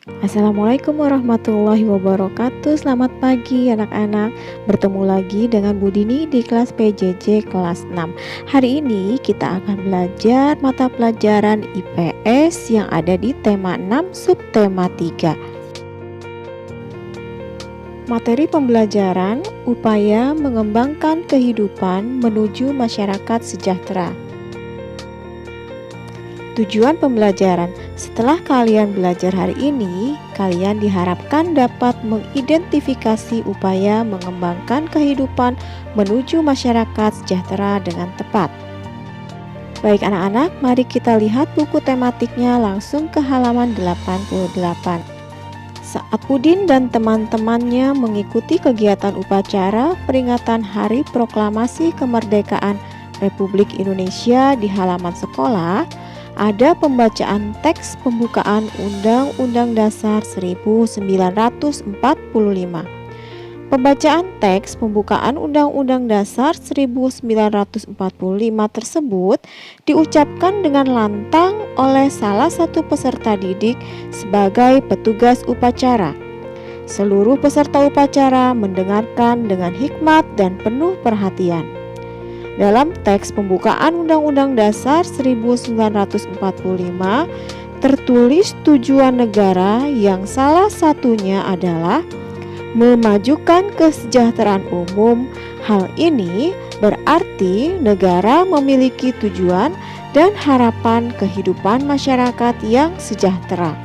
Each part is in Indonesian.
Assalamualaikum warahmatullahi wabarakatuh. Selamat pagi anak-anak. Bertemu lagi dengan Bu Dini di kelas PJJ kelas 6. Hari ini kita akan belajar mata pelajaran IPS yang ada di tema 6 subtema 3. Materi pembelajaran upaya mengembangkan kehidupan menuju masyarakat sejahtera. Tujuan pembelajaran: setelah kalian belajar hari ini, kalian diharapkan dapat mengidentifikasi upaya mengembangkan kehidupan menuju masyarakat sejahtera dengan tepat. Baik anak-anak, mari kita lihat buku tematiknya langsung ke halaman 88. Saat Udin dan teman-temannya mengikuti kegiatan upacara peringatan Hari Proklamasi Kemerdekaan Republik Indonesia di halaman sekolah, ada pembacaan teks pembukaan Undang-Undang Dasar 1945. Pembacaan teks pembukaan Undang-Undang Dasar 1945 tersebut diucapkan dengan lantang oleh salah satu peserta didik sebagai petugas upacara. Seluruh peserta upacara mendengarkan dengan hikmat dan penuh perhatian. Dalam teks pembukaan Undang-Undang Dasar 1945 tertulis tujuan negara yang salah satunya adalah memajukan kesejahteraan umum. Hal ini berarti negara memiliki tujuan dan harapan kehidupan masyarakat yang sejahtera.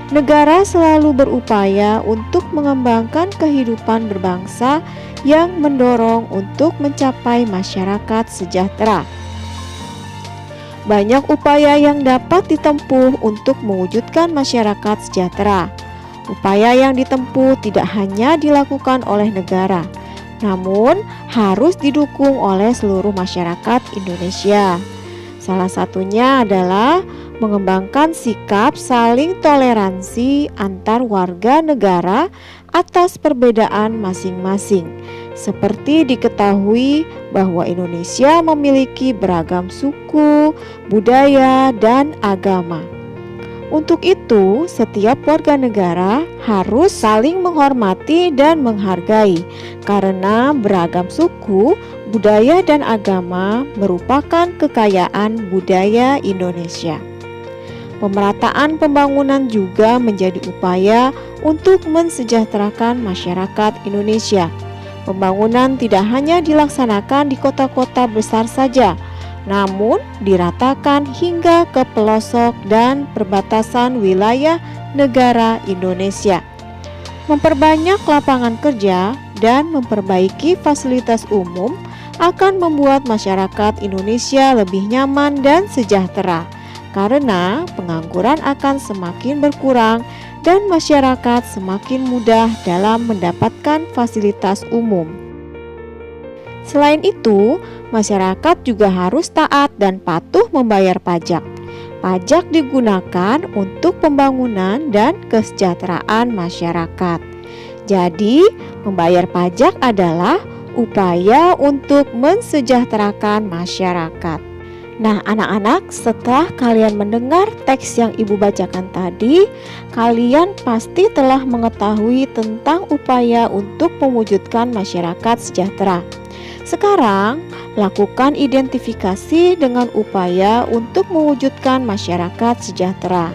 Negara selalu berupaya untuk mengembangkan kehidupan berbangsa yang mendorong untuk mencapai masyarakat sejahtera. Banyak upaya yang dapat ditempuh untuk mewujudkan masyarakat sejahtera. Upaya yang ditempuh tidak hanya dilakukan oleh negara, namun harus didukung oleh seluruh masyarakat Indonesia. Salah satunya adalah mengembangkan sikap saling toleransi antar warga negara atas perbedaan masing-masing. Seperti diketahui bahwa Indonesia memiliki beragam suku, budaya, dan agama. Untuk itu, setiap warga negara harus saling menghormati dan menghargai, karena beragam suku, budaya, dan agama merupakan kekayaan budaya Indonesia. Pemerataan pembangunan juga menjadi upaya untuk mensejahterakan masyarakat Indonesia. Pembangunan tidak hanya dilaksanakan di kota-kota besar saja, namun diratakan hingga ke pelosok dan perbatasan wilayah negara Indonesia. Memperbanyak lapangan kerja dan memperbaiki fasilitas umum akan membuat masyarakat Indonesia lebih nyaman dan sejahtera, karena pengangguran akan semakin berkurang dan masyarakat semakin mudah dalam mendapatkan fasilitas umum. Selain itu, masyarakat juga harus taat dan patuh membayar pajak. Pajak digunakan untuk pembangunan dan kesejahteraan masyarakat. Jadi, membayar pajak adalah upaya untuk mensejahterakan masyarakat. Nah anak-anak, setelah kalian mendengar teks yang ibu bacakan tadi, kalian pasti telah mengetahui tentang upaya untuk mewujudkan masyarakat sejahtera. Sekarang, lakukan identifikasi dengan upaya untuk mewujudkan masyarakat sejahtera.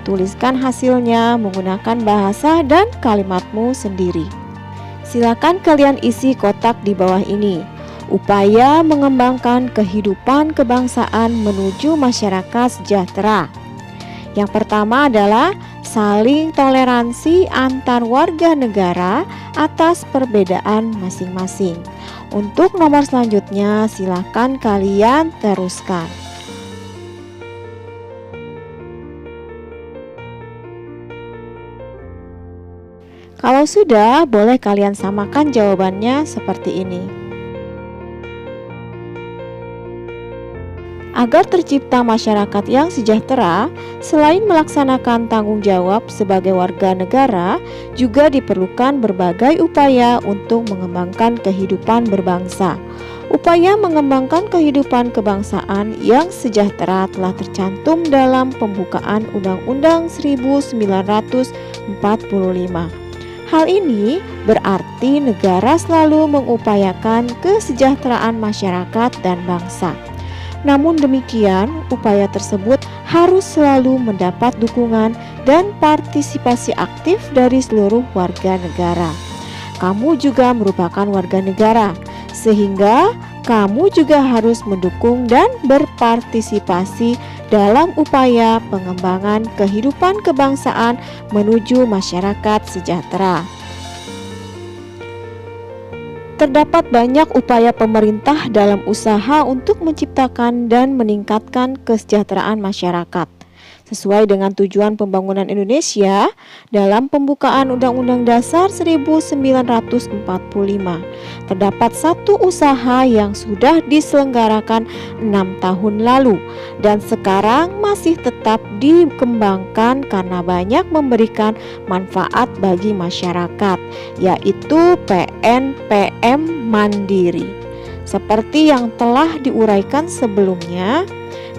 Tuliskan hasilnya menggunakan bahasa dan kalimatmu sendiri. Silakan kalian isi kotak di bawah ini. Upaya mengembangkan kehidupan kebangsaan menuju masyarakat sejahtera. Yang pertama adalah saling toleransi antar warga negara atas perbedaan masing-masing. Untuk nomor selanjutnya, silakan kalian teruskan. Kalau sudah, boleh kalian samakan jawabannya seperti ini. Agar tercipta masyarakat yang sejahtera, selain melaksanakan tanggung jawab sebagai warga negara, juga diperlukan berbagai upaya untuk mengembangkan kehidupan berbangsa. Upaya mengembangkan kehidupan kebangsaan yang sejahtera telah tercantum dalam pembukaan Undang-Undang 1945 Hal ini berarti negara selalu mengupayakan kesejahteraan masyarakat dan bangsa. Namun demikian, upaya tersebut harus selalu mendapat dukungan dan partisipasi aktif dari seluruh warga negara. Kamu juga merupakan warga negara, sehingga kamu juga harus mendukung dan berpartisipasi dalam upaya pengembangan kehidupan kebangsaan menuju masyarakat sejahtera. Terdapat banyak upaya pemerintah dalam usaha untuk menciptakan dan meningkatkan kesejahteraan masyarakat. Sesuai dengan tujuan pembangunan Indonesia dalam pembukaan Undang-Undang Dasar 1945, terdapat satu usaha yang sudah diselenggarakan 6 tahun lalu dan sekarang masih tetap dikembangkan karena banyak memberikan manfaat bagi masyarakat, yaitu PNPM Mandiri. Seperti yang telah diuraikan sebelumnya,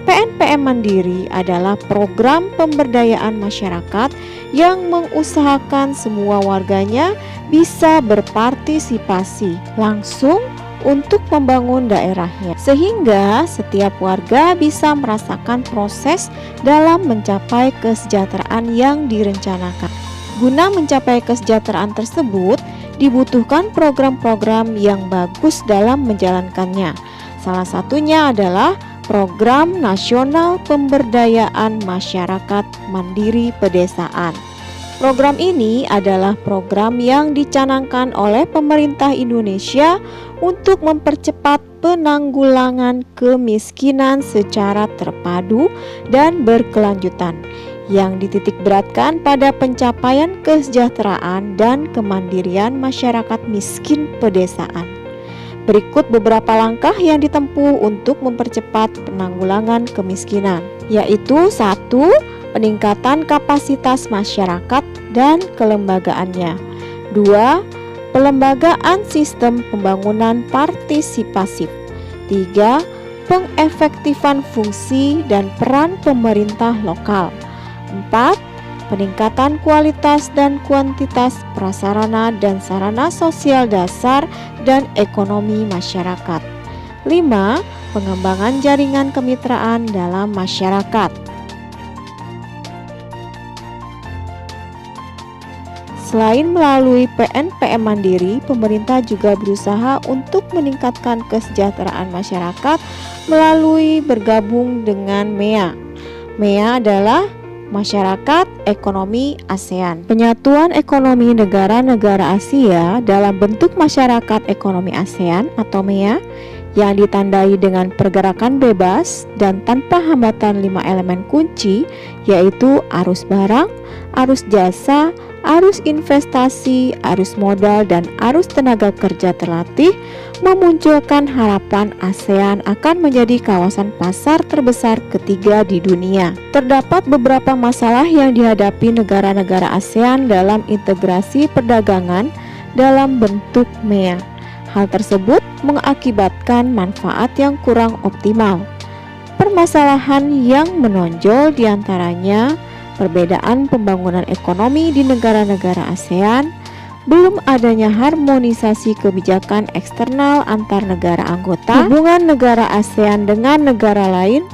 PNPM Mandiri adalah program pemberdayaan masyarakat yang mengusahakan semua warganya bisa berpartisipasi langsung untuk membangun daerahnya, sehingga setiap warga bisa merasakan proses dalam mencapai kesejahteraan yang direncanakan. Guna mencapai kesejahteraan tersebut, dibutuhkan program-program yang bagus dalam menjalankannya. Salah satunya adalah Program Nasional Pemberdayaan Masyarakat Mandiri Pedesaan. Program ini adalah program yang dicanangkan oleh pemerintah Indonesia untuk mempercepat penanggulangan kemiskinan secara terpadu dan berkelanjutan, yang dititikberatkan pada pencapaian kesejahteraan dan kemandirian masyarakat miskin pedesaan. Berikut beberapa langkah yang ditempuh untuk mempercepat penanggulangan kemiskinan, yaitu 1. Peningkatan kapasitas masyarakat dan kelembagaannya. 2. Pelembagaan sistem pembangunan partisipasif. 3. Pengefektifan fungsi dan peran pemerintah lokal. 4. Peningkatan kualitas dan kuantitas prasarana dan sarana sosial dasar dan ekonomi masyarakat. 5. Pengembangan jaringan kemitraan dalam masyarakat. Selain melalui PNPM Mandiri, pemerintah juga berusaha untuk meningkatkan kesejahteraan masyarakat melalui bergabung dengan MEA. MEA adalah Masyarakat Ekonomi ASEAN. Penyatuan ekonomi negara-negara Asia dalam bentuk Masyarakat Ekonomi ASEAN atau MEA yang ditandai dengan pergerakan bebas dan tanpa hambatan 5 elemen kunci, yaitu arus barang, arus jasa, arus investasi, arus modal, dan arus tenaga kerja terlatih, memunculkan harapan ASEAN akan menjadi kawasan pasar terbesar ketiga di dunia. Terdapat beberapa masalah yang dihadapi negara-negara ASEAN dalam integrasi perdagangan dalam bentuk MEA. Hal tersebut mengakibatkan manfaat yang kurang optimal. Permasalahan yang menonjol diantaranya perbedaan pembangunan ekonomi di negara-negara ASEAN, belum adanya harmonisasi kebijakan eksternal antar negara anggota, hubungan negara ASEAN dengan negara lain,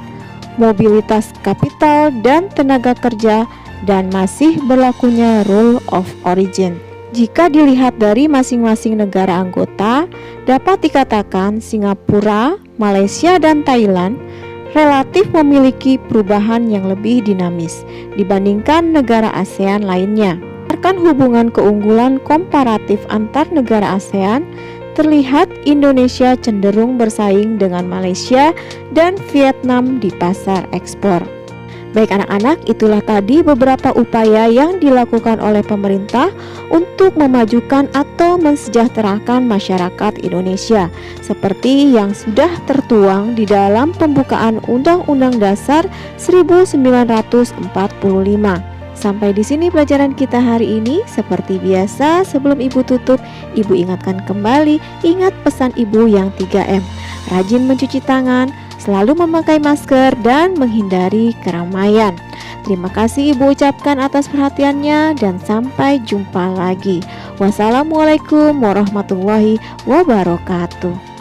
mobilitas kapital dan tenaga kerja, dan masih berlakunya rule of origin. Jika dilihat dari masing-masing negara anggota, dapat dikatakan Singapura, Malaysia, dan Thailand relatif memiliki perubahan yang lebih dinamis dibandingkan negara ASEAN lainnya. Berdasarkan hubungan keunggulan komparatif antar negara ASEAN, terlihat Indonesia cenderung bersaing dengan Malaysia dan Vietnam di pasar ekspor. Baik anak-anak, itulah tadi beberapa upaya yang dilakukan oleh pemerintah untuk memajukan atau mensejahterakan masyarakat Indonesia, seperti yang sudah tertuang di dalam pembukaan Undang-Undang Dasar 1945. Sampai di sini pelajaran kita hari ini. Seperti biasa, sebelum Ibu tutup, Ibu ingatkan kembali, ingat pesan Ibu yang 3M. Rajin mencuci tangan, selalu memakai masker, dan menghindari keramaian. Terima kasih Ibu ucapkan atas perhatiannya dan sampai jumpa lagi. Wassalamualaikum warahmatullahi wabarakatuh.